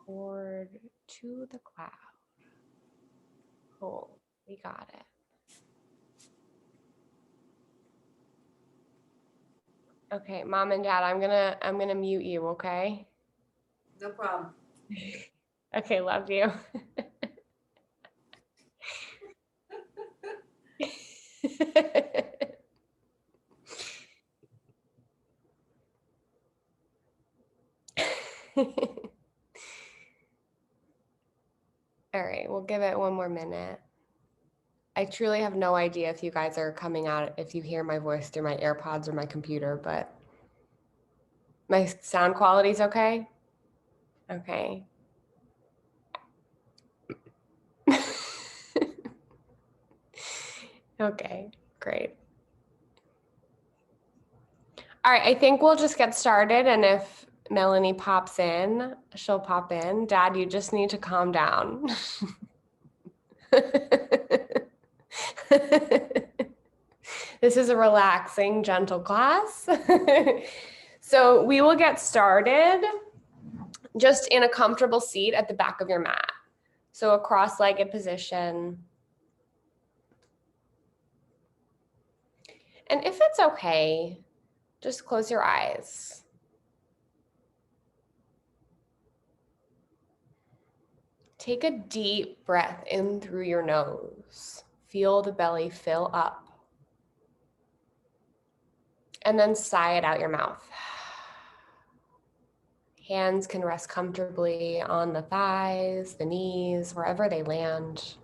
Forward to the cloud. Hold. We got it. Okay, Mom and Dad, I'm gonna mute you, okay? No problem. Okay, love you. All right, we'll give it one more minute. I truly have no idea if you guys are coming out, if you hear my voice through my AirPods or my computer, but my sound quality's okay? Okay. Okay, great. All right, I think we'll just get started, and if Melanie pops in, she'll pop in. Dad, you just need to calm down. This is a relaxing, gentle class. So we will get started just in a comfortable seat at the back of your mat. So a cross-legged position. And if it's okay, just close your eyes. Take a deep breath in through your nose. Feel the belly fill up. And then sigh it out your mouth. Hands can rest comfortably on the thighs, the knees, wherever they land.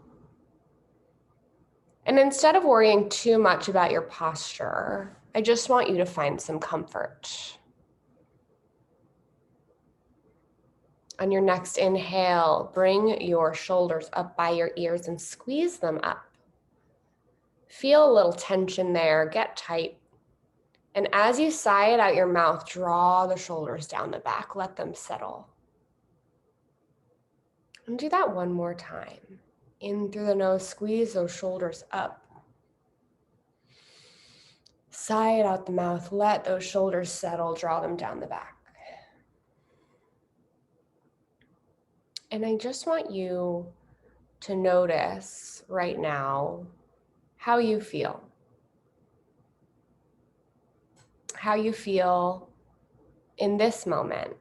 And instead of worrying too much about your posture, I just want you to find some comfort. On your next inhale, bring your shoulders up by your ears and squeeze them up. Feel a little tension there, get tight. And as you sigh it out your mouth, draw the shoulders down the back, let them settle. And do that one more time. In through the nose, squeeze those shoulders up. Sigh it out the mouth, let those shoulders settle, draw them down the back. And I just want you to notice right now how you feel. How you feel in this moment.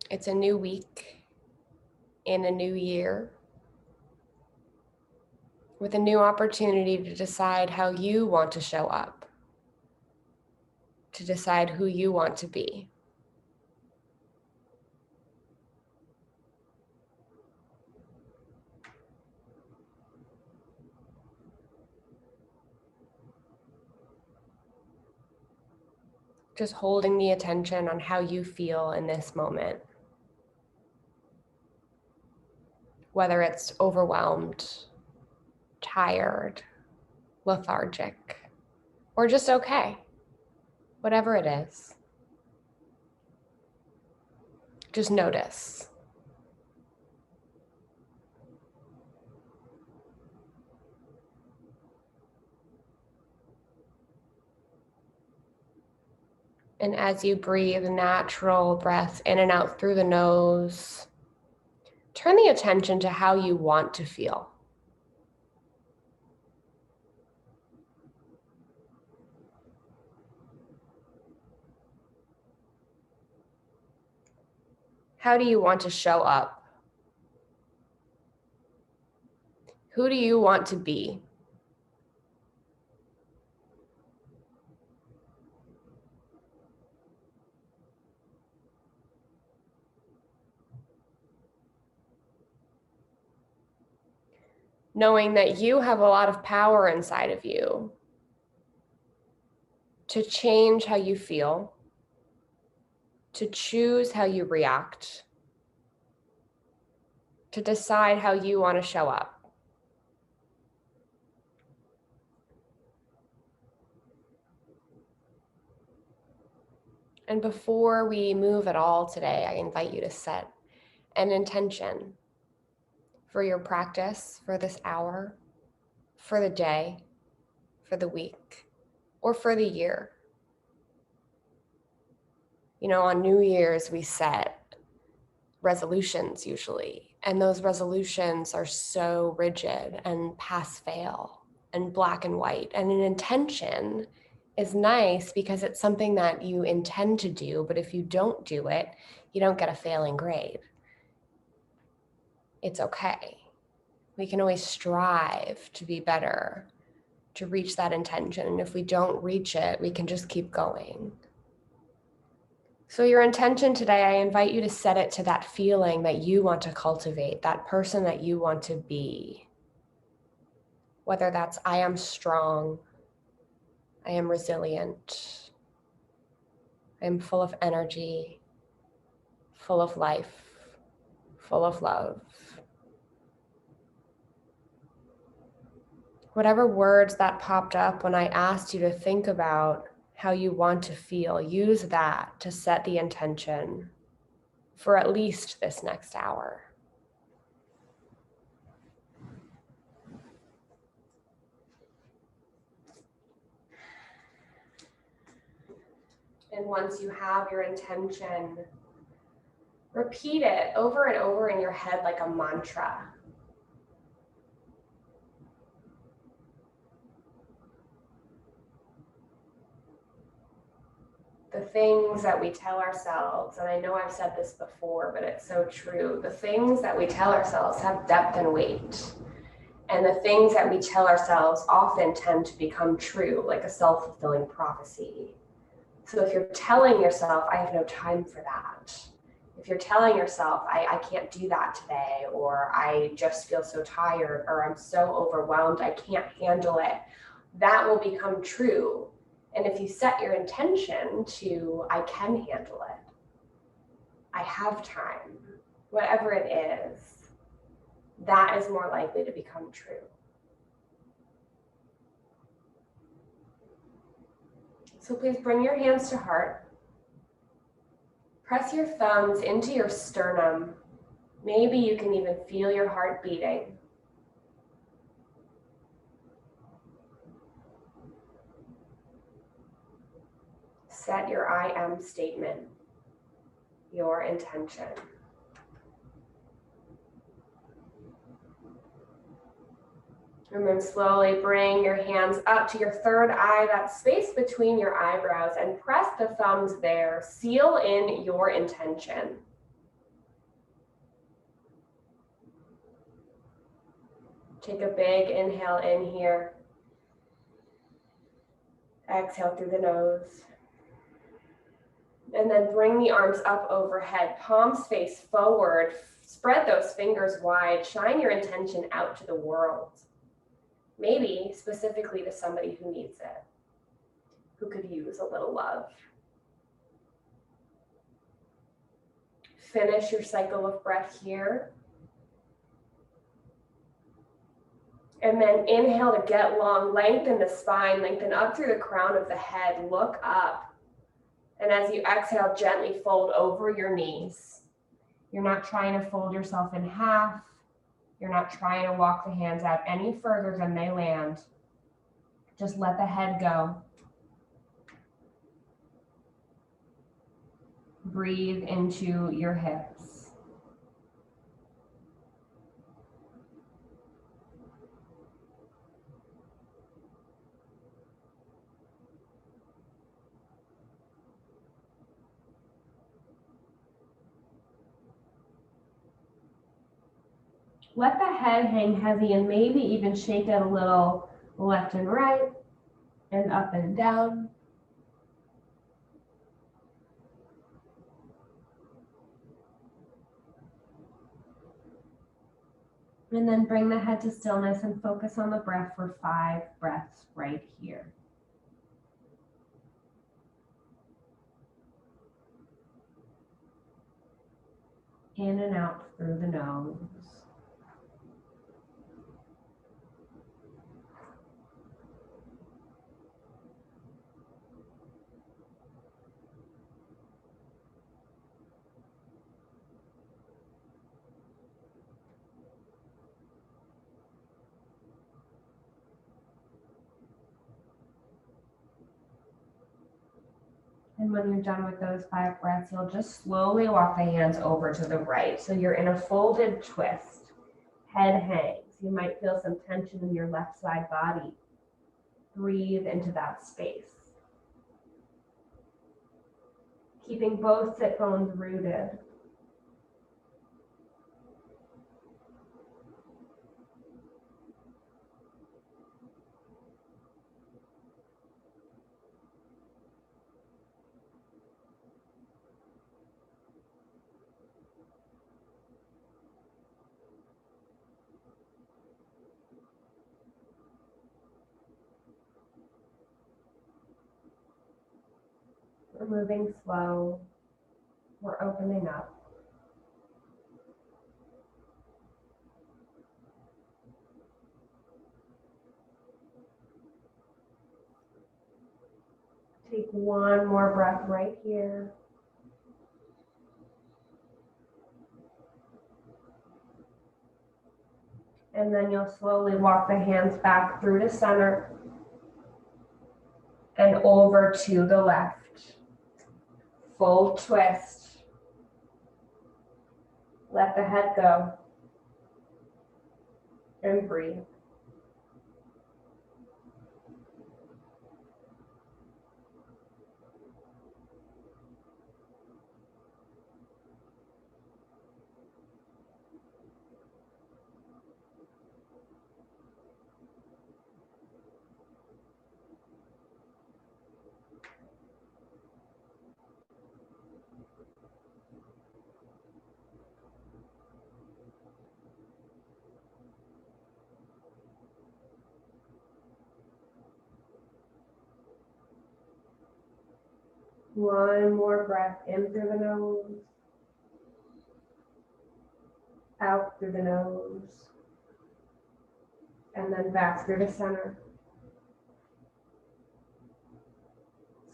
It's a new week in a new year with a new opportunity to decide how you want to show up, to decide who you want to be. Just holding the attention on how you feel in this moment. Whether it's overwhelmed, tired, lethargic, or just okay. Whatever it is. Just notice. And as you breathe natural breaths in and out through the nose, turn the attention to how you want to feel. How do you want to show up? Who do you want to be? Knowing that you have a lot of power inside of you to change how you feel, to choose how you react, to decide how you want to show up. And before we move at all today, I invite you to set an intention for your practice, for this hour, for the day, for the week, or for the year. You know, on New Year's, we set resolutions usually, and those resolutions are so rigid and pass fail and black and white. And an intention is nice because it's something that you intend to do, but if you don't do it, you don't get a failing grade. It's okay. We can always strive to be better, to reach that intention. And if we don't reach it, we can just keep going. So your intention today, I invite you to set it to that feeling that you want to cultivate, that person that you want to be. Whether that's I am strong, I am resilient, I am full of energy, full of life, full of love. Whatever words that popped up when I asked you to think about how you want to feel, use that to set the intention for at least this next hour. And once you have your intention, repeat it over and over in your head like a mantra. The things that we tell ourselves, and I know I've said this before, but it's so true, the things that we tell ourselves have depth and weight. And the things that we tell ourselves often tend to become true, like a self-fulfilling prophecy. So if you're telling yourself, I have no time for that, if you're telling yourself, I can't do that today, or I just feel so tired, or I'm so overwhelmed, I can't handle it, that will become true. And if you set your intention to, I can handle it, I have time, whatever it is, that is more likely to become true. So please bring your hands to heart. Press your thumbs into your sternum. Maybe you can even feel your heart beating. Set your I am statement, your intention. And then slowly bring your hands up to your third eye, that space between your eyebrows, and press the thumbs there. Seal in your intention. Take a big inhale in here. Exhale through the nose. And then bring the arms up overhead, palms face forward. Spread those fingers wide. Shine your intention out to the world. Maybe specifically to somebody who needs it, who could use a little love. Finish your cycle of breath here. And then inhale to get long, lengthen the spine, lengthen up through the crown of the head, look up. And as you exhale, gently fold over your knees. You're not trying to fold yourself in half. You're not trying to walk the hands out any further than they land. Just let the head go. Breathe into your hips. Let the head hang heavy and maybe even shake it a little left and right and up and down. And then bring the head to stillness and focus on the breath for 5 breaths right here. In and out through the nose. And when you're done with those 5 breaths, you'll just slowly walk the hands over to the right. So you're in a folded twist. Head hangs. You might feel some tension in your left side body. Breathe into that space. Keeping both sit bones rooted. We're moving slow. We're opening up. Take one more breath right here. And then you'll slowly walk the hands back through to center and over to the left. Full twist. Let the head go. And breathe. One more breath in through the nose, out through the nose, and then back through the center.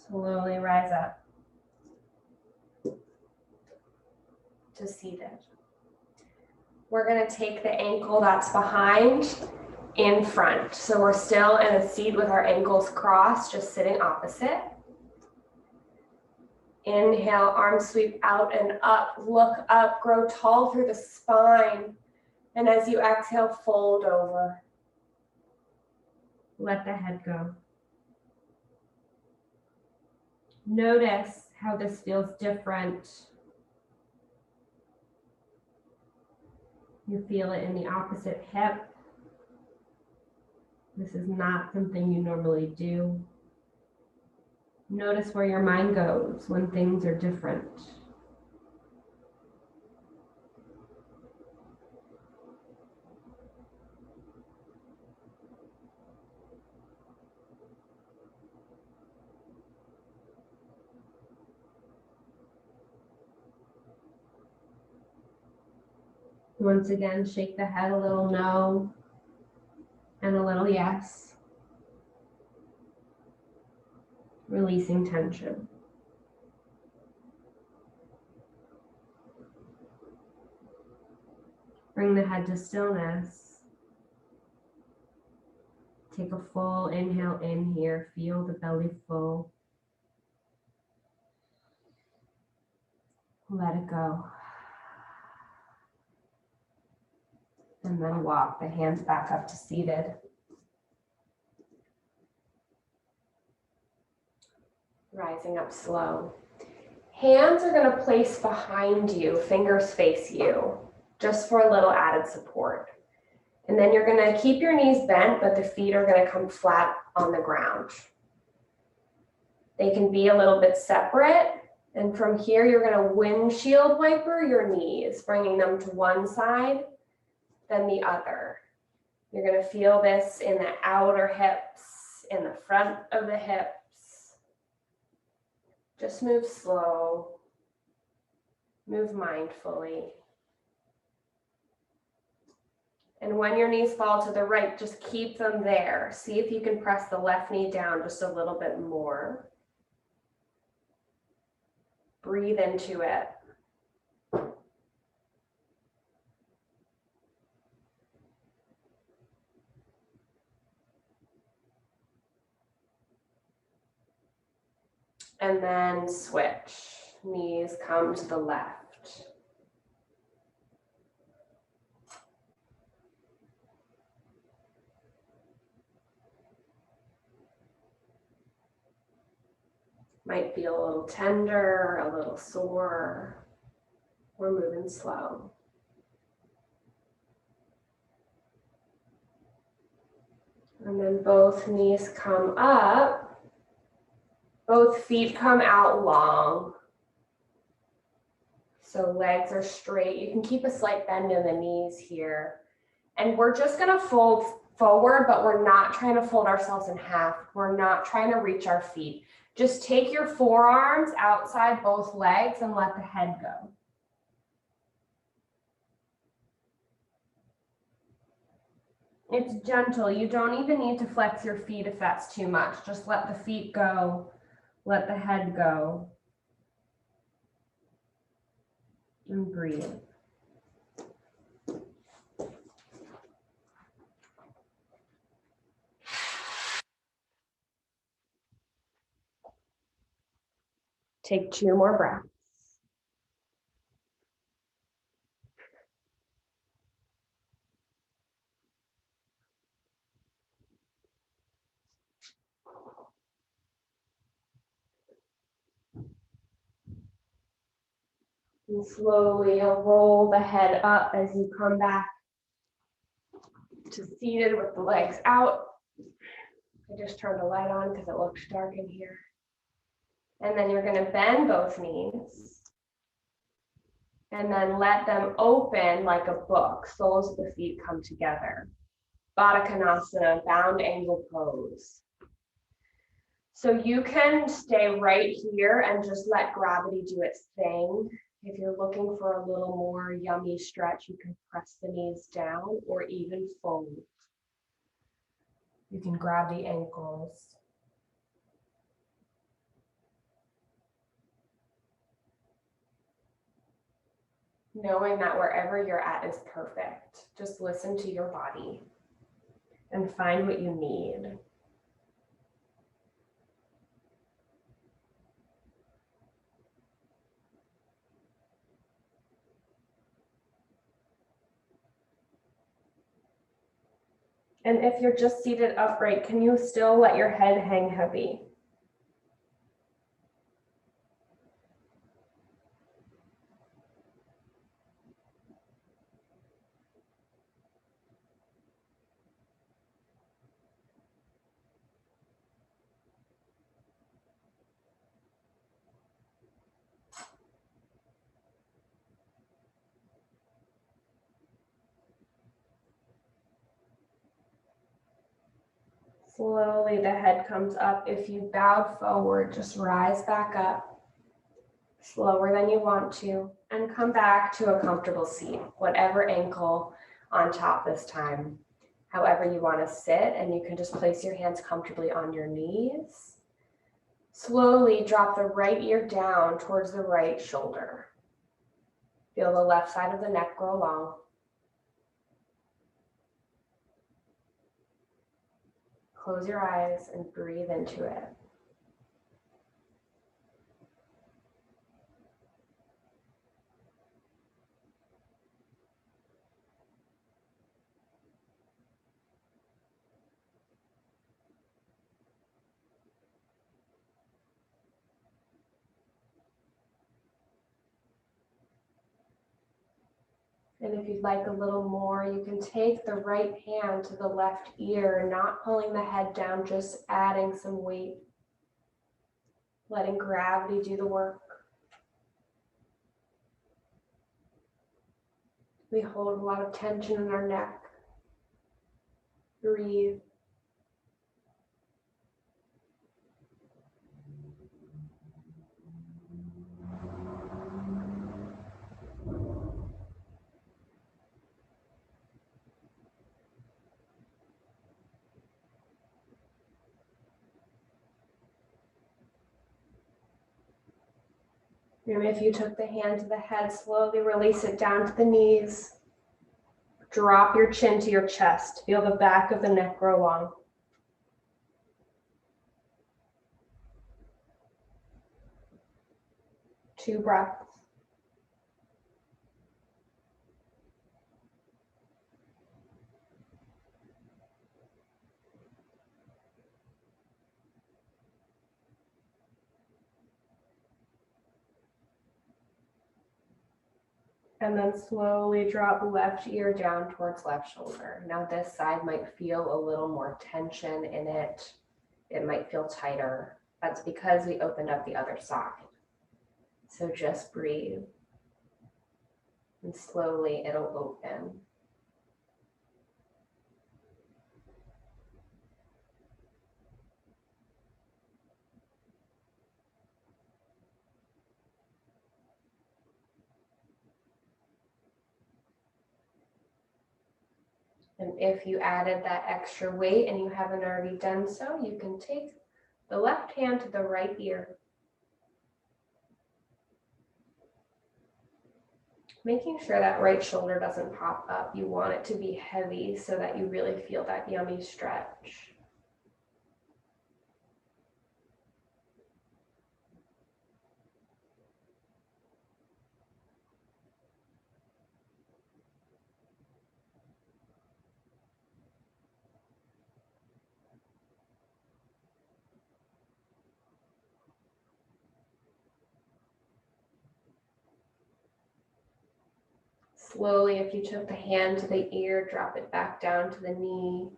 Slowly rise up to seated. We're going to take the ankle that's behind in front. So we're still in a seat with our ankles crossed, just sitting opposite. Inhale, arms sweep out and up, look up, grow tall through the spine. And as you exhale, fold over. Let the head go. Notice how this feels different. You feel it in the opposite hip. This is not something you normally do. Notice where your mind goes when things are different. Once again, shake the head a little no and a little yes. Releasing tension. Bring the head to stillness. Take a full inhale in here. Feel the belly full. Let it go. And then walk the hands back up to seated. Rising up slow. Hands are going to place behind you, fingers face you, just for a little added support. And then you're going to keep your knees bent, but the feet are going to come flat on the ground. They can be a little bit separate. And from here, you're going to windshield wiper your knees, bringing them to one side, then the other. You're going to feel this in the outer hips, in the front of the hips. Just move slow, move mindfully. And when your knees fall to the right, just keep them there. See if you can press the left knee down just a little bit more. Breathe into it. And then switch. Knees come to the left. Might feel a little tender, a little sore. We're moving slow. And then both knees come up. Both feet come out long. So legs are straight. You can keep a slight bend in the knees here. And we're just gonna fold forward, but we're not trying to fold ourselves in half. We're not trying to reach our feet. Just take your forearms outside both legs and let the head go. It's gentle. You don't even need to flex your feet if that's too much. Just let the feet go. Let the head go. And breathe. Take 2 more breaths. And slowly you'll roll the head up as you come back to seated with the legs out. I just turned the light on because it looks dark in here. And then you're going to bend both knees. And then let them open like a book. Soles of the feet come together. Baddha Konasana, bound angle pose. So you can stay right here and just let gravity do its thing. If you're looking for a little more yummy stretch, you can press the knees down or even fold. You can grab the ankles. Knowing that wherever you're at is perfect. Just listen to your body and find what you need. And if you're just seated upright, can you still let your head hang heavy? Slowly the head comes up. If you bowed forward, just rise back up, slower than you want to, and come back to a comfortable seat, whatever ankle on top this time. However you want to sit, and you can just place your hands comfortably on your knees. Slowly drop the right ear down towards the right shoulder. Feel the left side of the neck grow long. Close your eyes and breathe into it. And if you'd like a little more, you can take the right hand to the left ear, not pulling the head down, just adding some weight, letting gravity do the work. We hold a lot of tension in our neck. Breathe. And if you took the hand to the head, slowly release it down to the knees. Drop your chin to your chest. Feel the back of the neck grow long. 2 breaths. And then slowly drop left ear down towards left shoulder. Now this side might feel a little more tension in it. It might feel tighter. That's because we opened up the other side. So just breathe. And slowly it'll open. And if you added that extra weight and you haven't already done so, you can take the left hand to the right ear. Making sure that right shoulder doesn't pop up. You want it to be heavy so that you really feel that yummy stretch. Slowly, if you took the hand to the ear, drop it back down to the knee.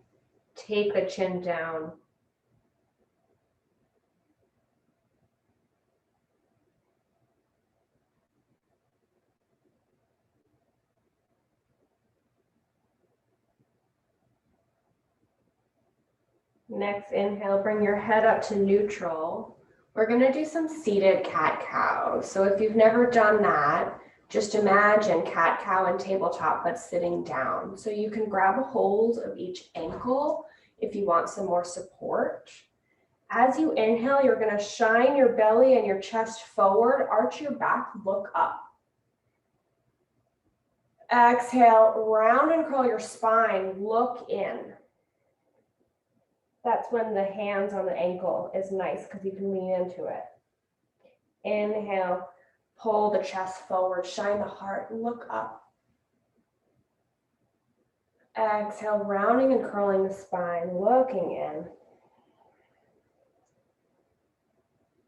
Take the chin down. Next inhale, bring your head up to neutral. We're going to do some seated cat-cow. So if you've never done that, just imagine cat-cow and tabletop, but sitting down. So you can grab a hold of each ankle if you want some more support. As you inhale, you're going to shine your belly and your chest forward, arch your back, look up. Exhale, round and curl your spine, look in. That's when the hands on the ankle is nice because you can lean into it. Inhale, pull the chest forward, shine the heart, look up. Exhale, rounding and curling the spine, looking in.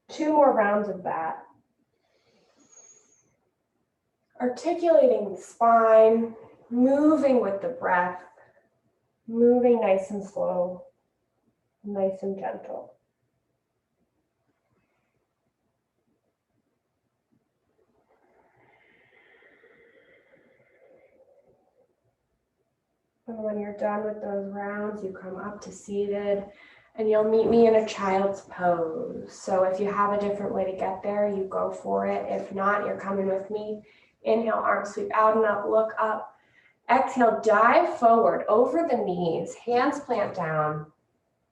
2 more rounds of that. Articulating the spine, moving with the breath, moving nice and slow, nice and gentle. And when you're done with those rounds, you come up to seated and you'll meet me in a child's pose. So if you have a different way to get there, you go for it. If not, you're coming with me. Inhale, arms sweep out and up, look up. Exhale, dive forward over the knees, hands plant down,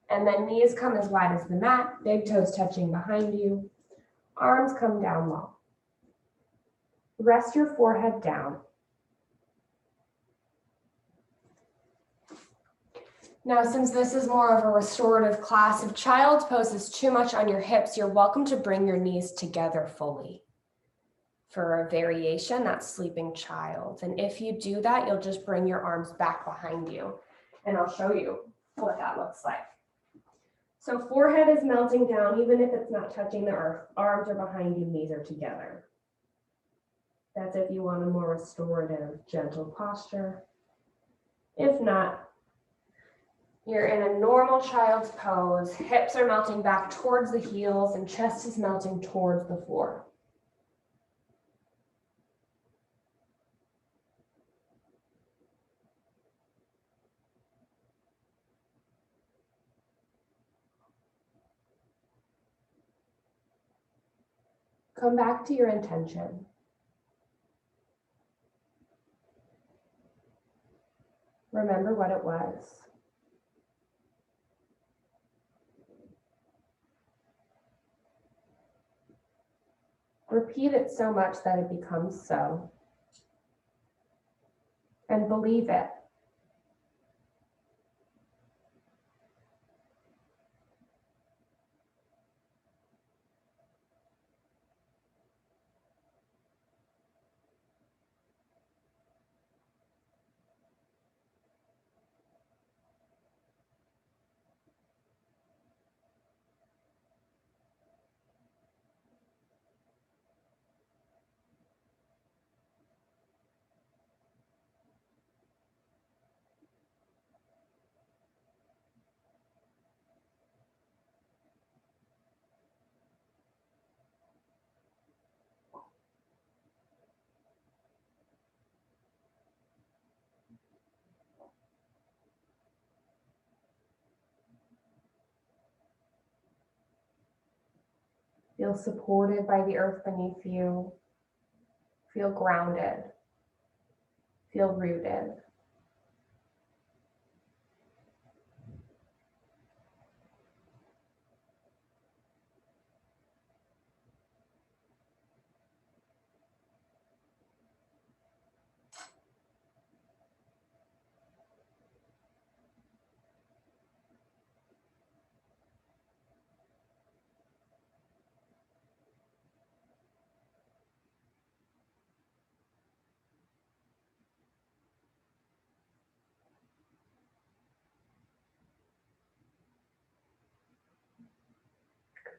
and then knees come as wide as the mat, big toes touching behind you. Arms come down low. Rest your forehead down. Now, since this is more of a restorative class, if child's pose is too much on your hips, you're welcome to bring your knees together fully. For a variation, that's sleeping child. And if you do that, you'll just bring your arms back behind you. And I'll show you what that looks like. So forehead is melting down, even if it's not touching the earth. Arms are behind you, knees are together. That's if you want a more restorative, gentle posture. If not, you're in a normal child's pose. Hips are melting back towards the heels and chest is melting towards the floor. Come back to your intention. Remember what it was. Repeat it so much that it becomes so. And believe it. Feel supported by the earth beneath you. Feel grounded. Feel rooted.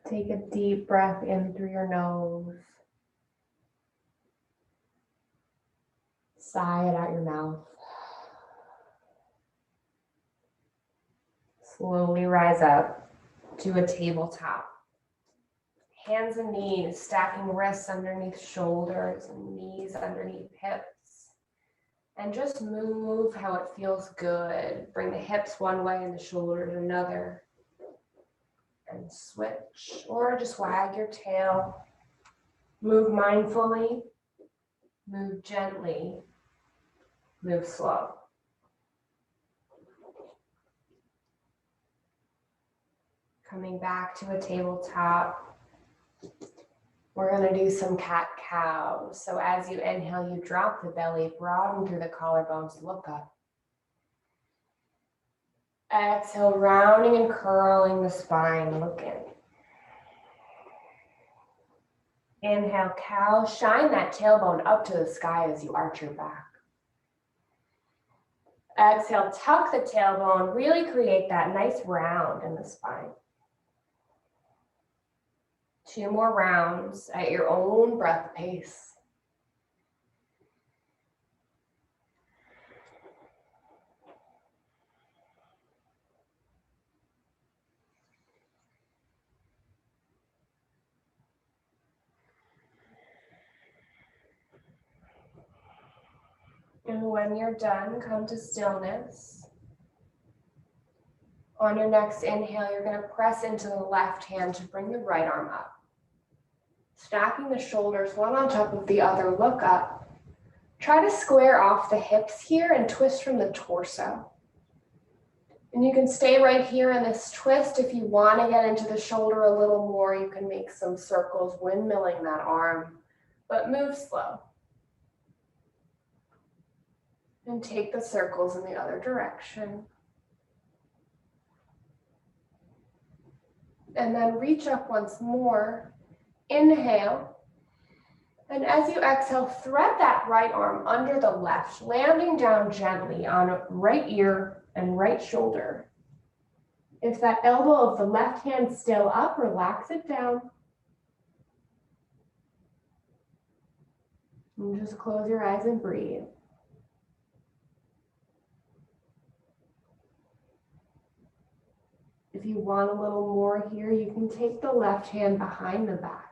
Take a deep breath in through your nose. Sigh it out your mouth. Slowly rise up to a tabletop. Hands and knees, stacking wrists underneath shoulders and knees underneath hips. And just move how it feels good. Bring the hips one way and the shoulders another. And switch, or just wag your tail. Move mindfully, move gently, move slow. Coming back to a tabletop, we're going to do some cat-cow. So as you inhale, you drop the belly, broaden through the collarbones, look up. Exhale, rounding and curling the spine, look in. Inhale, cow, shine that tailbone up to the sky as you arch your back. Exhale, tuck the tailbone, really create that nice round in the spine. 2 more rounds at your own breath pace. And when you're done, come to stillness. On your next inhale, you're going to press into the left hand to bring the right arm up. Stacking the shoulders one on top of the other, look up. Try to square off the hips here and twist from the torso. And you can stay right here in this twist. If you want to get into the shoulder a little more, you can make some circles, windmilling that arm, but move slow. And take the circles in the other direction. And then reach up once more. Inhale. And as you exhale, thread that right arm under the left, landing down gently on right ear and right shoulder. If that elbow of the left hand still up, relax it down. And just close your eyes and breathe. If you want a little more here, you can take the left hand behind the back.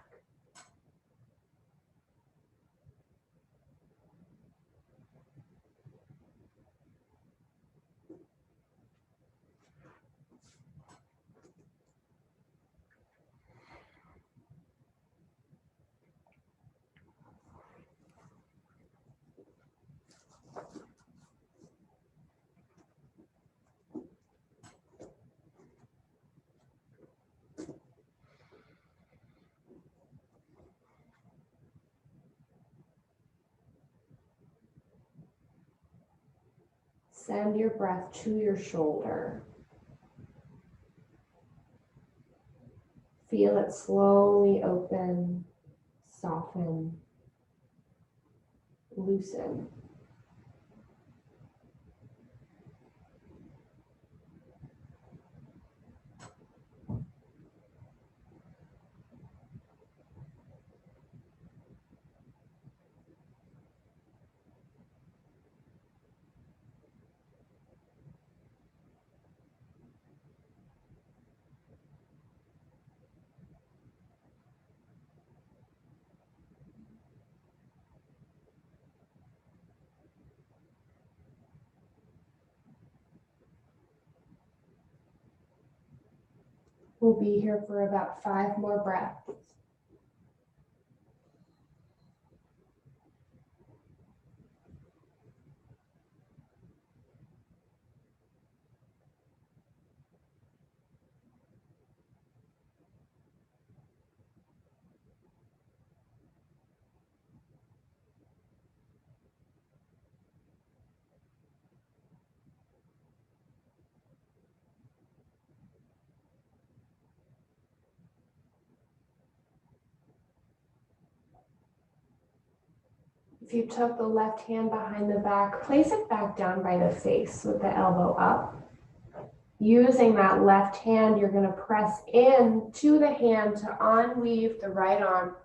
Send your breath to your shoulder. Feel it slowly open, soften, loosen. We'll be here for about 5 more breaths. If you took the left hand behind the back, place it back down by the face with the elbow up. Using that left hand, you're going to press in to the hand to unweave the right arm.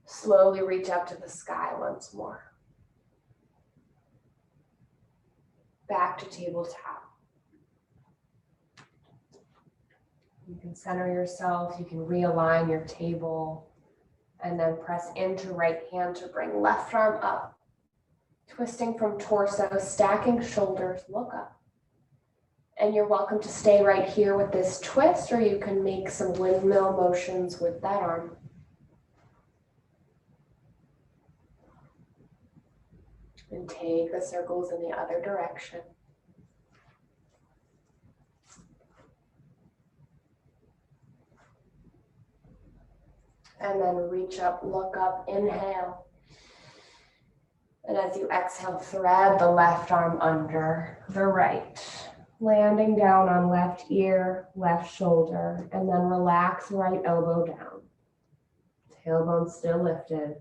Slowly reach up to the sky once more. Back to tabletop. You can center yourself, you can realign your table, and then press into right hand to bring left arm up. Twisting from torso, stacking shoulders, look up. And you're welcome to stay right here with this twist, or you can make some windmill motions with that arm. And take the circles in the other direction. And then reach up, look up, inhale. And as you exhale, thread the left arm under the right. Landing down on left ear, left shoulder, and then relax right elbow down. Tailbone still lifted.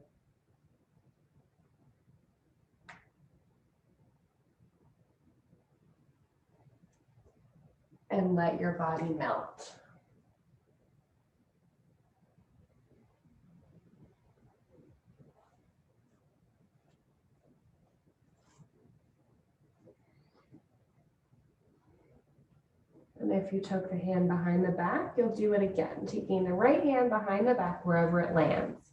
And let your body melt. And if you took the hand behind the back, you'll do it again, taking the right hand behind the back wherever it lands.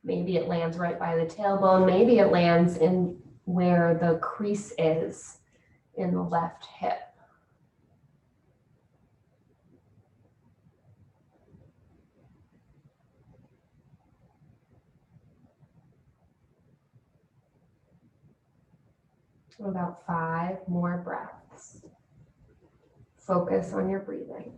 Maybe it lands right by the tailbone. Maybe it lands in where the crease is in the left hip. About 5 more breaths. Focus on your breathing.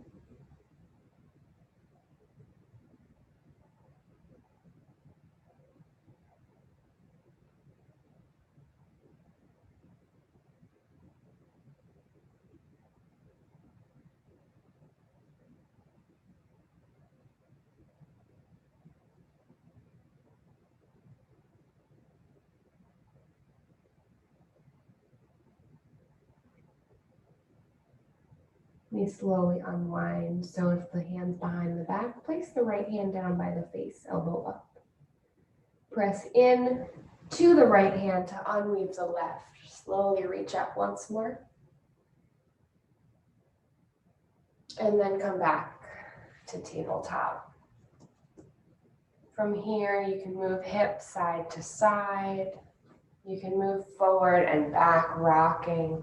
You slowly unwind. So if the hand's behind the back, place the right hand down by the face, elbow up. Press in to the right hand to unweave the left. Slowly reach up once more. And then come back to tabletop. From here, you can move hips side to side. You can move forward and back, rocking.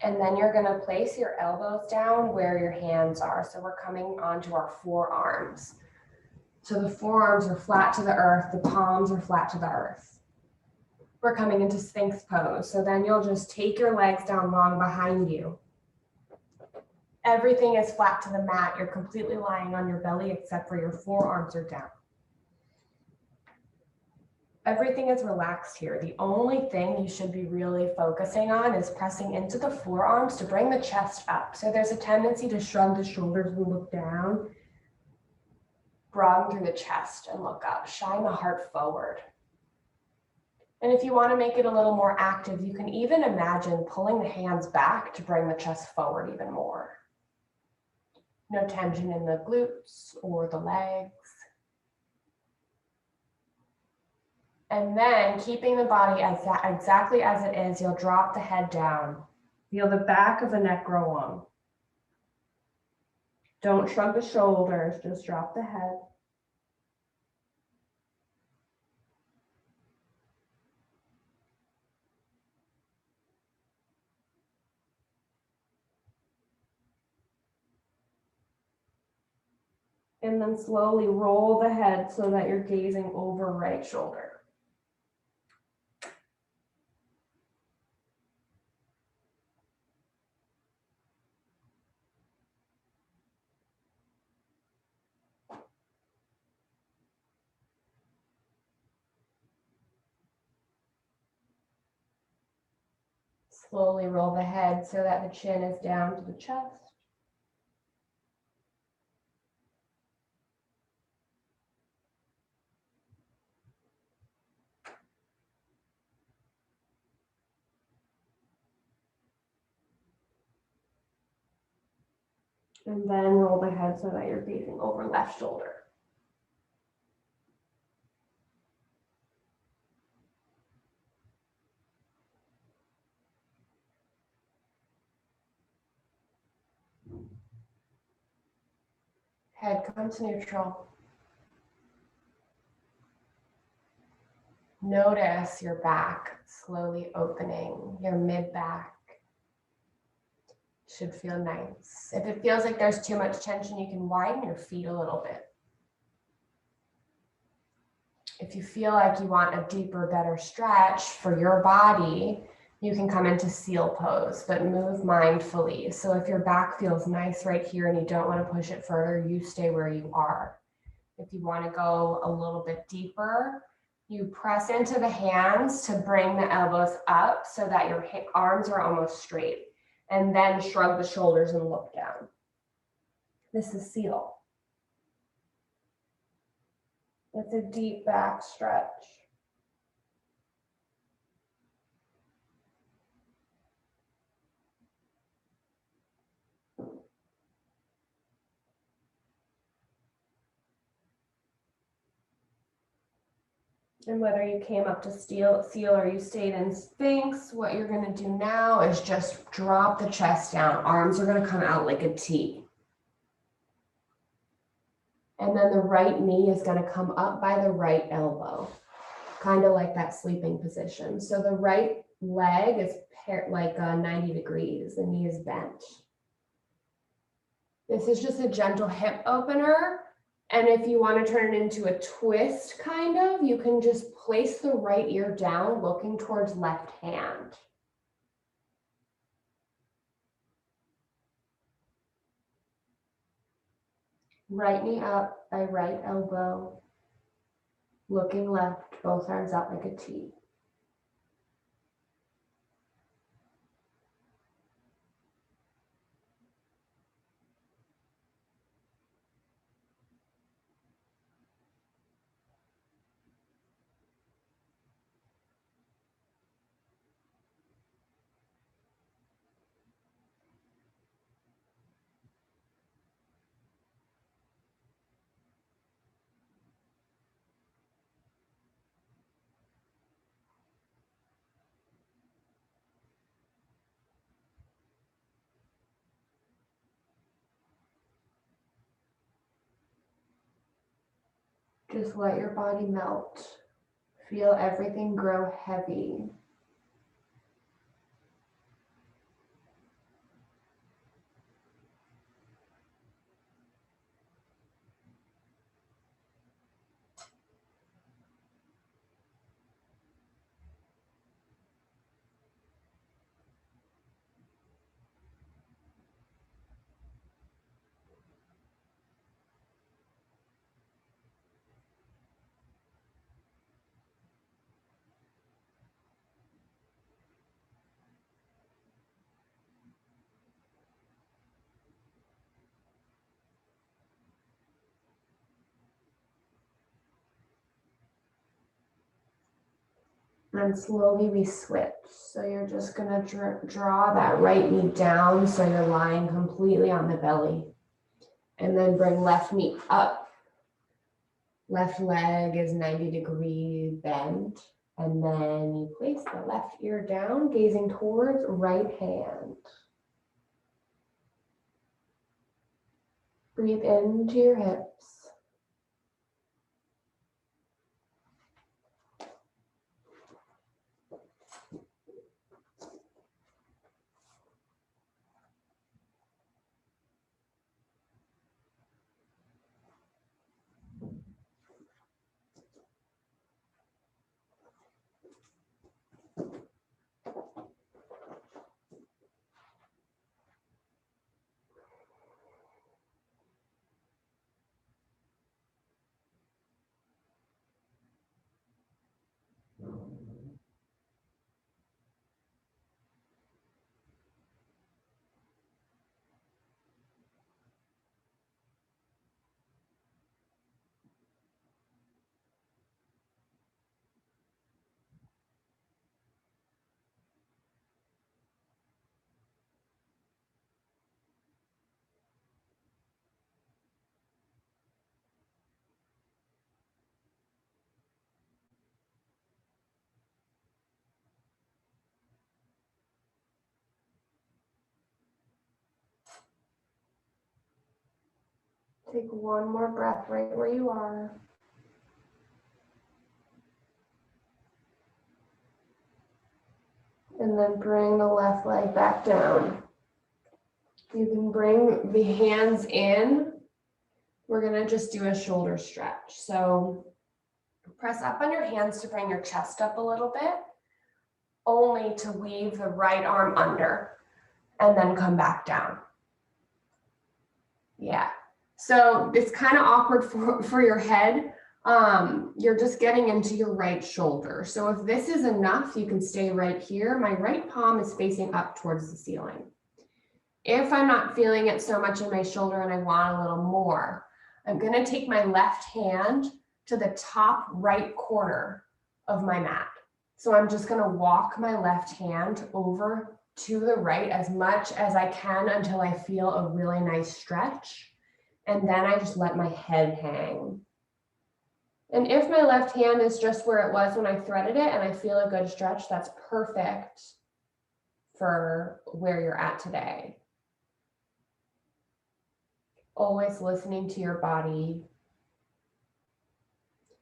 And then you're going to place your elbows down where your hands are. So we're coming onto our forearms. So the forearms are flat to the earth, the palms are flat to the earth. We're coming into Sphinx pose. So then you'll just take your legs down long behind you. Everything is flat to the mat. You're completely lying on your belly except for your forearms are down. Everything is relaxed here. The only thing you should be really focusing on is pressing into the forearms to bring the chest up. So there's a tendency to shrug the shoulders and look down. Broaden through the chest and look up. Shine the heart forward. And if you want to make it a little more active, you can even imagine pulling the hands back to bring the chest forward even more. No tension in the glutes or the legs. And then keeping the body exactly as it is, you'll drop the head down. Feel the back of the neck grow long. Don't shrug the shoulders, just drop the head. And then slowly roll the head so that you're gazing over right shoulder. Slowly roll the head so that the chin is down to the chest. And then roll the head so that you're gazing over left shoulder. Head comes neutral. Notice your back slowly opening, your mid-back should feel nice. If it feels like there's too much tension, you can widen your feet a little bit. If you feel like you want a deeper, better stretch for your body, you can come into seal pose, but move mindfully. So if your back feels nice right here and you don't want to push it further, you stay where you are. If you want to go a little bit deeper, you press into the hands to bring the elbows up so that your arms are almost straight, and then shrug the shoulders and look down. This is seal. It's a deep back stretch. And whether you came up to seal or you stayed in Sphinx, what you're going to do now is just drop the chest down. Arms are going to come out like a T. And then the right knee is going to come up by the right elbow, kind of like that sleeping position. So the right leg is like 90 degrees, the knee is bent. This is just a gentle hip opener. And if you want to turn it into a twist, kind of, you can just place the right ear down, looking towards left hand. Right knee up by right elbow, looking left, both arms out like a T. Just let your body melt. Feel everything grow heavy. And slowly we switch. So you're just gonna draw that right knee down so you're lying completely on the belly. And then bring left knee up. Left leg is 90 degree bend. And then you place the left ear down, gazing towards right hand. Breathe into your hips. Take one more breath right where you are. And then bring the left leg back down. You can bring the hands in. We're gonna just do a shoulder stretch. So press up on your hands to bring your chest up a little bit, only to weave the right arm under and then come back down. Yeah, so it's kind of awkward for your head. You're just getting into your right shoulder. So if this is enough, you can stay right here. My right palm is facing up towards the ceiling. If I'm not feeling it so much in my shoulder and I want a little more, I'm gonna take my left hand to the top right corner of my mat. So I'm just gonna walk my left hand over to the right as much as I can until I feel a really nice stretch. And then I just let my head hang. And if my left hand is just where it was when I threaded it and I feel a good stretch, that's perfect for where you're at today. Always listening to your body.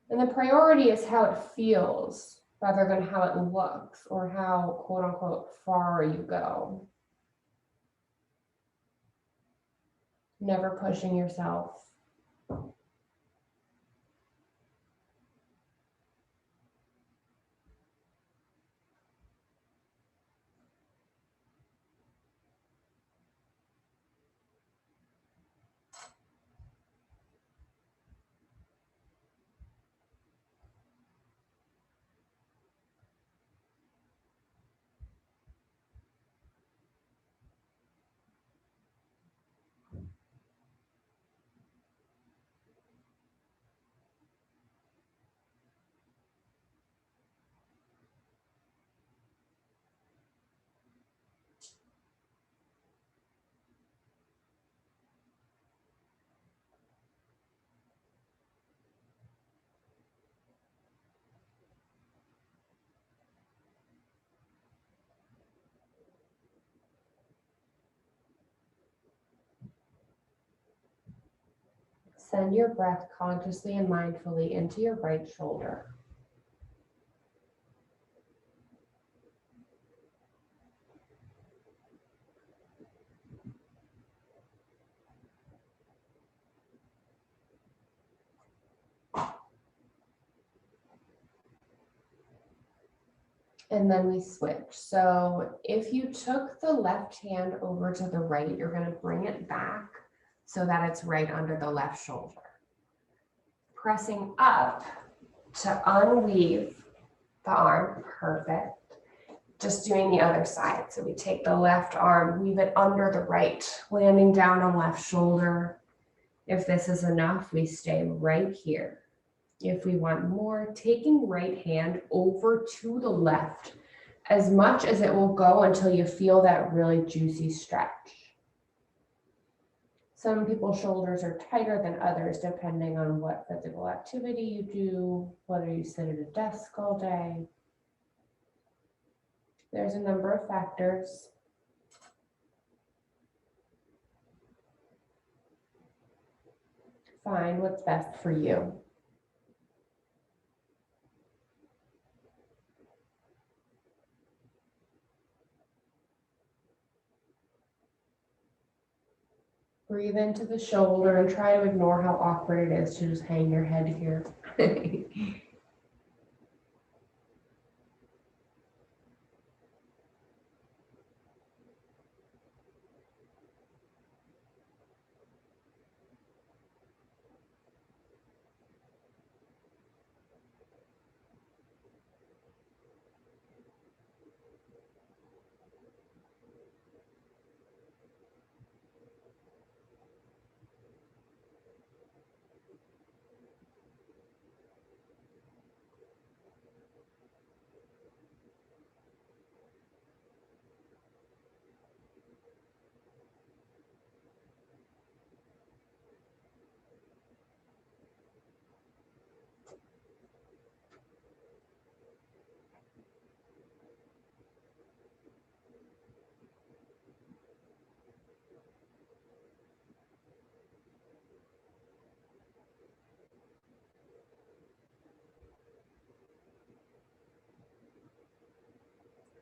And the priority is how it feels rather than how it looks or how, quote unquote, far you go. Never pushing yourself. Send your breath consciously and mindfully into your right shoulder. And then we switch. So if you took the left hand over to the right, you're going to bring it back so that it's right under the left shoulder. Pressing up to unweave the arm. Perfect. Just doing the other side. So we take the left arm, weave it under the right, landing down on left shoulder. If this is enough, we stay right here. If we want more, taking right hand over to the left as much as it will go until you feel that really juicy stretch. Some people's shoulders are tighter than others depending on what physical activity you do, whether you sit at a desk all day. There's a number of factors. Find what's best for you. Breathe into the shoulder and try to ignore how awkward it is to just hang your head here.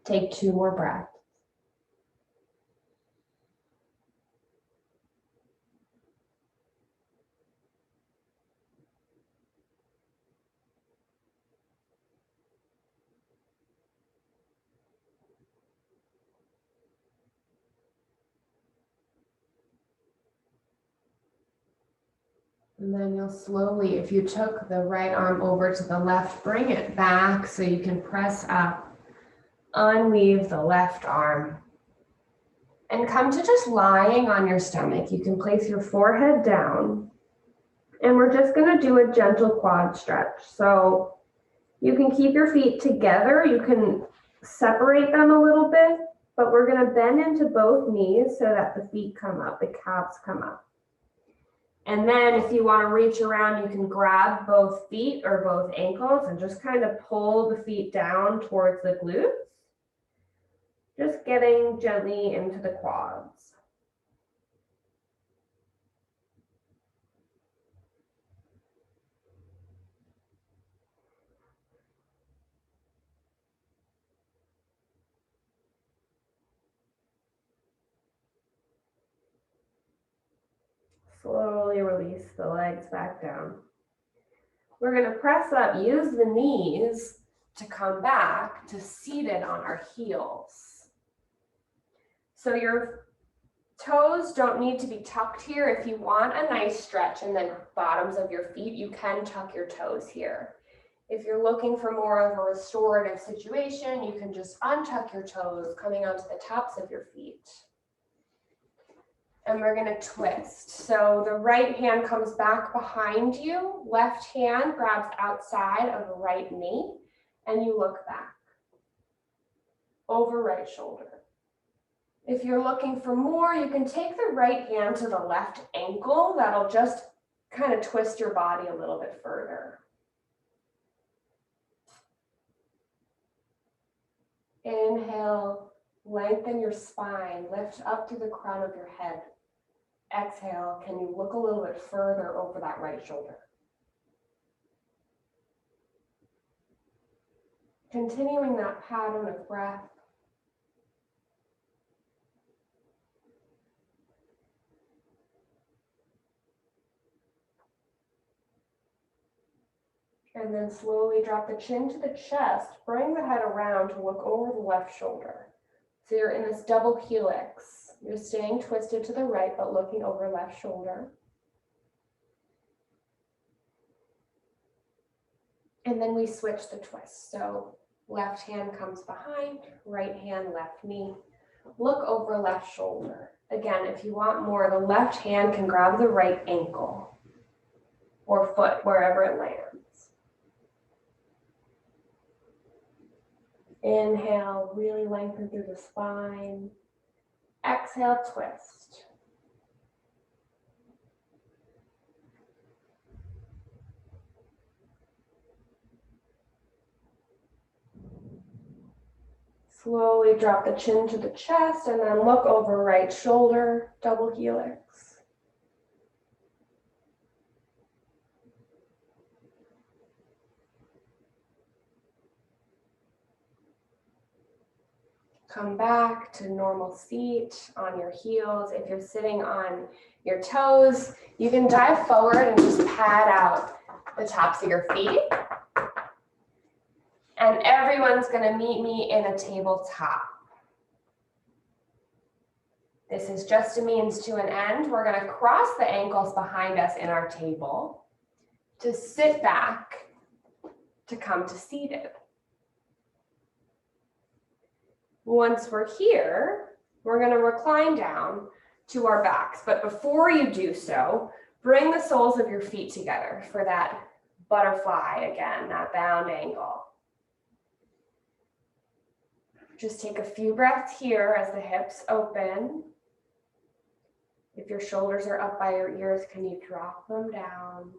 Take 2 more breaths. And then you'll slowly, if you took the right arm over to the left, bring it back so you can press up, unweave the left arm, and come to just lying on your stomach. You can place your forehead down, and we're just gonna do a gentle quad stretch. So you can keep your feet together, you can separate them a little bit, but we're gonna bend into both knees so that the feet come up, the calves come up. And then if you want to reach around, you can grab both feet or both ankles and just kind of pull the feet down towards the glutes. Just getting gently into the quads. Slowly release the legs back down. We're going to press up, use the knees to come back to seated on our heels. So your toes don't need to be tucked here. If you want a nice stretch in the bottoms of your feet, you can tuck your toes here. If you're looking for more of a restorative situation, you can just untuck your toes, coming onto the tops of your feet. And we're gonna twist. So the right hand comes back behind you, left hand grabs outside of the right knee, and you look back. Over right shoulder. If you're looking for more, you can take the right hand to the left ankle. That'll just kind of twist your body a little bit further. Inhale, lengthen your spine, lift up to the crown of your head. Exhale, can you look a little bit further over that right shoulder? Continuing that pattern of breath. And then slowly drop the chin to the chest, bring the head around to look over the left shoulder. So you're in this double helix. You're staying twisted to the right, but looking over left shoulder. And then we switch the twist. So left hand comes behind, right hand, left knee. Look over left shoulder. Again, if you want more, the left hand can grab the right ankle or foot, wherever it lands. Inhale, really lengthen through the spine. Exhale, twist. Slowly drop the chin to the chest and then look over right shoulder, double helix. Come back to normal seat on your heels. If you're sitting on your toes, you can dive forward and just pad out the tops of your feet. And everyone's gonna meet me in a tabletop. This is just a means to an end. We're gonna cross the ankles behind us in our table to sit back to come to seated. Once we're here, we're going to recline down to our backs. But before you do so, bring the soles of your feet together for that butterfly again, that bound angle. Just take a few breaths here as the hips open. If your shoulders are up by your ears, can you drop them down?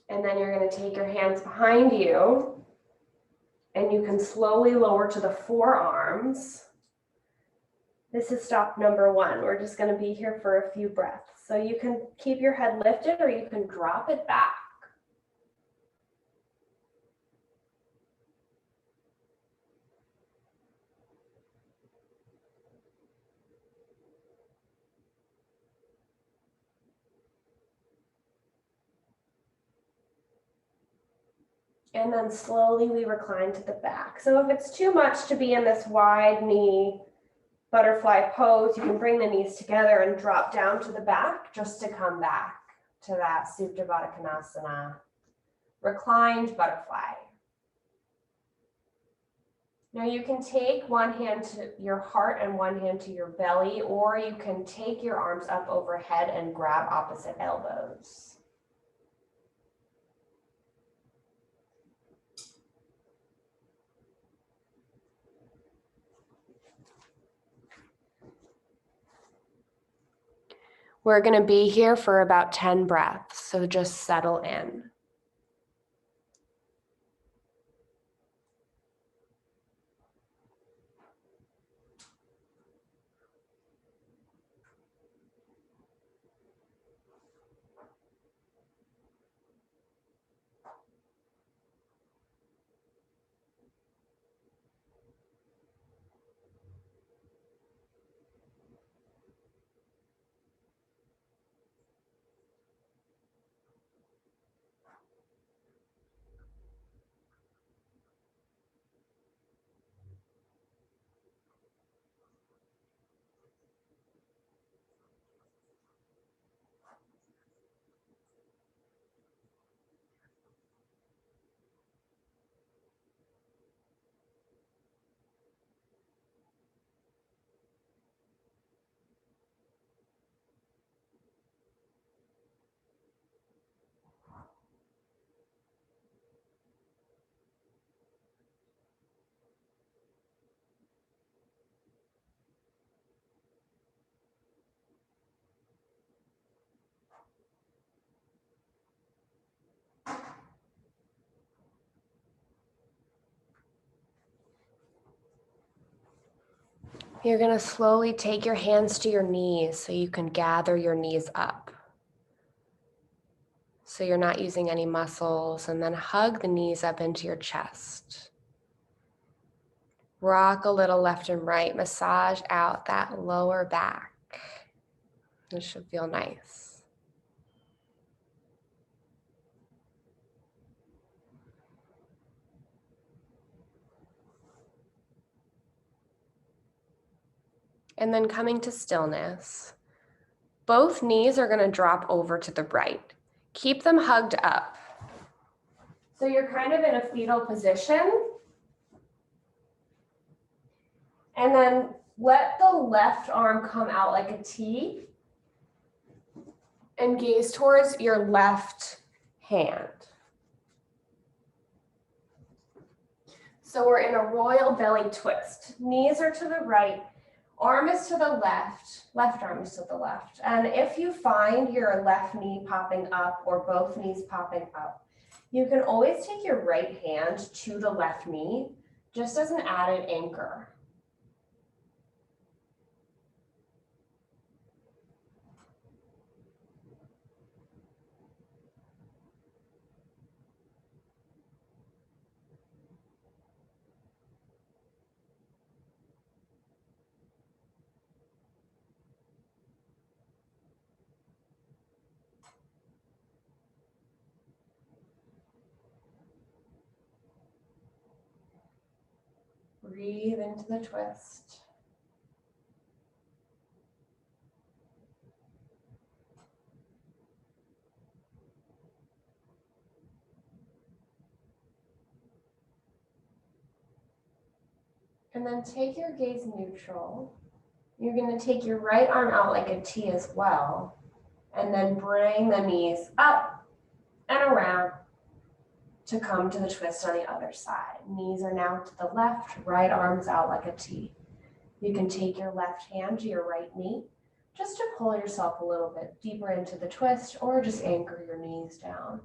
And then you're going to take your hands behind you. And you can slowly lower to the forearms. This is stop number 1. We're just going to be here for a few breaths. So you can keep your head lifted or you can drop it back. And then slowly we recline to the back. So if it's too much to be in this wide knee butterfly pose, you can bring the knees together and drop down to the back just to come back to that Supta Baddha Konasana, reclined butterfly. Now you can take one hand to your heart and one hand to your belly, or you can take your arms up overhead and grab opposite elbows. We're going to be here for about 10 breaths, so just settle in. You're going to slowly take your hands to your knees so you can gather your knees up. So you're not using any muscles, and then hug the knees up into your chest. Rock a little left and right, massage out that lower back. This should feel nice. And then coming to stillness, both knees are going to drop over to the right. Keep them hugged up. So you're kind of in a fetal position. And then let the left arm come out like a T and gaze towards your left hand. So we're in a royal belly twist. Knees are to the right, arm is to the left arm is to the left. And if you find your left knee popping up or both knees popping up, you can always take your right hand to the left knee, just as an added anchor. Breathe into the twist. And then take your gaze neutral. You're going to take your right arm out like a T as well. And then bring the knees up and around to come to the twist on the other side. Knees are now to the left, right arm's out like a T. You can take your left hand to your right knee just to pull yourself a little bit deeper into the twist, or just anchor your knees down.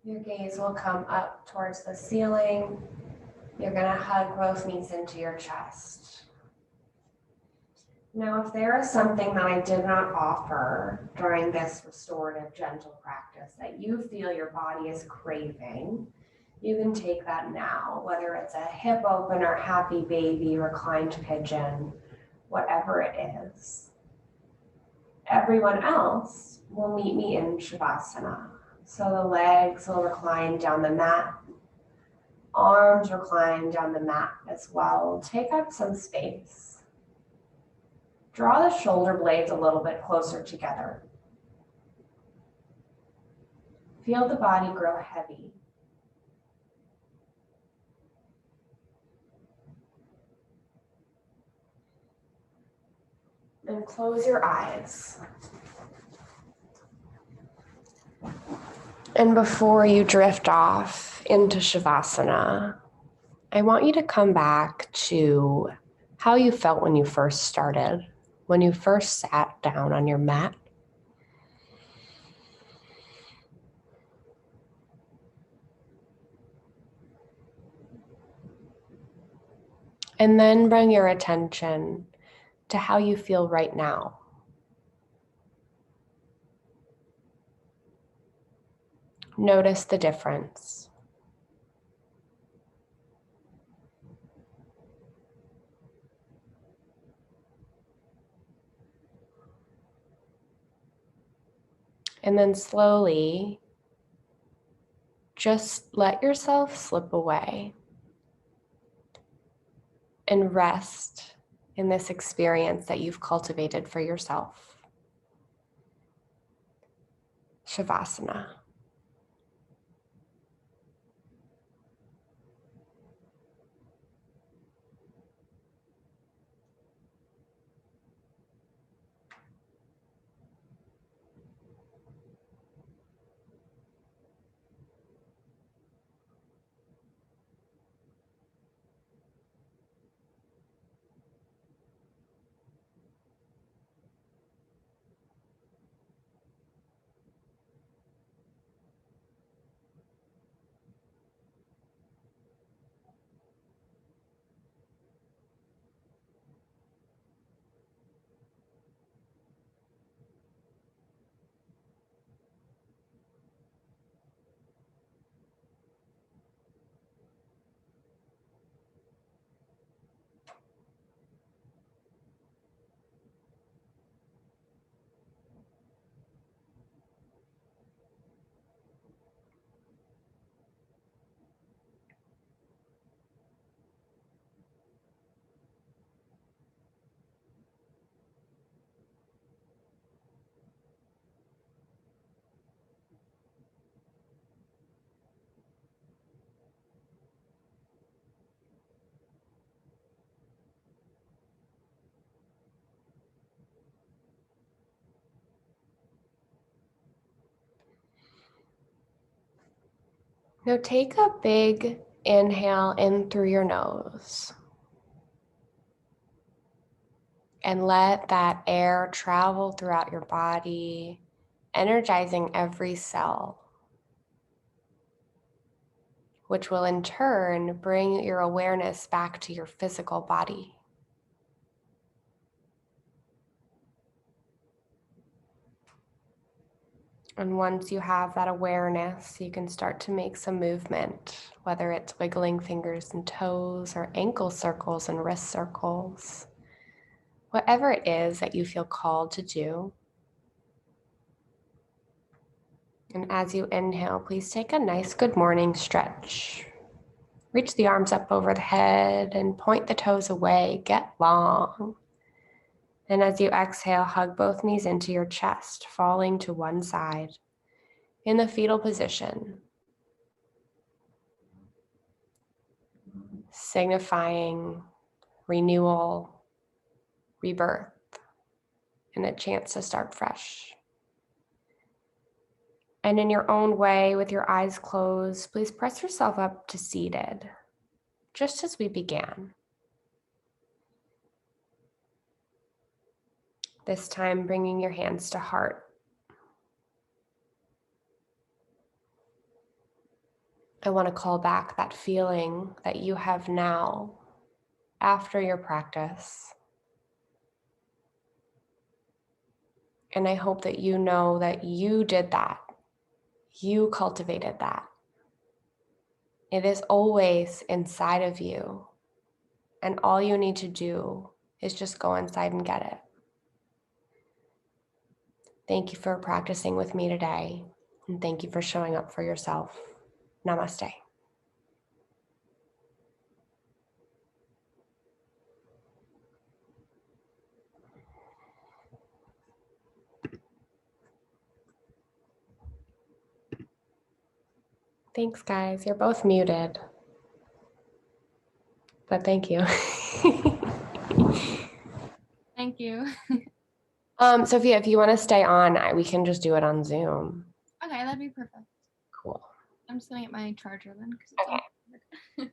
Your gaze will come up towards the ceiling. You're going to hug both knees into your chest. Now, if there is something that I did not offer during this restorative gentle practice that you feel your body is craving, you can take that now, whether it's a hip opener, happy baby, reclined pigeon, whatever it is. Everyone else will meet me in Shavasana. So the legs will recline down the mat, arms recline down the mat as well. Take up some space. Draw the shoulder blades a little bit closer together. Feel the body grow heavy. And close your eyes. And before you drift off into Shavasana, I want you to come back to how you felt when you first started, when you first sat down on your mat. And then bring your attention to how you feel right now. Notice the difference. And then slowly, just let yourself slip away and rest in this experience that you've cultivated for yourself. Shavasana. Now take a big inhale in through your nose and let that air travel throughout your body, energizing every cell, which will in turn bring your awareness back to your physical body. And once you have that awareness, you can start to make some movement, whether it's wiggling fingers and toes or ankle circles and wrist circles. Whatever it is that you feel called to do. And as you inhale, please take a nice good morning stretch. Reach the arms up over the head and point the toes away. Get long. And as you exhale, hug both knees into your chest, falling to one side in the fetal position, signifying renewal, rebirth, and a chance to start fresh. And in your own way, with your eyes closed, please press yourself up to seated, just as we began. This time, bringing your hands to heart. I want to call back that feeling that you have now after your practice. And I hope that you know that you did that. You cultivated that. It is always inside of you. And all you need to do is just go inside and get it. Thank you for practicing with me today. And thank you for showing up for yourself. Namaste. Thanks, guys. You're both muted. But thank you. Thank you. Sophia, if you want to stay on, we can just do it on Zoom. Okay, that'd be perfect. Cool. I'm just gonna get my charger then. Okay.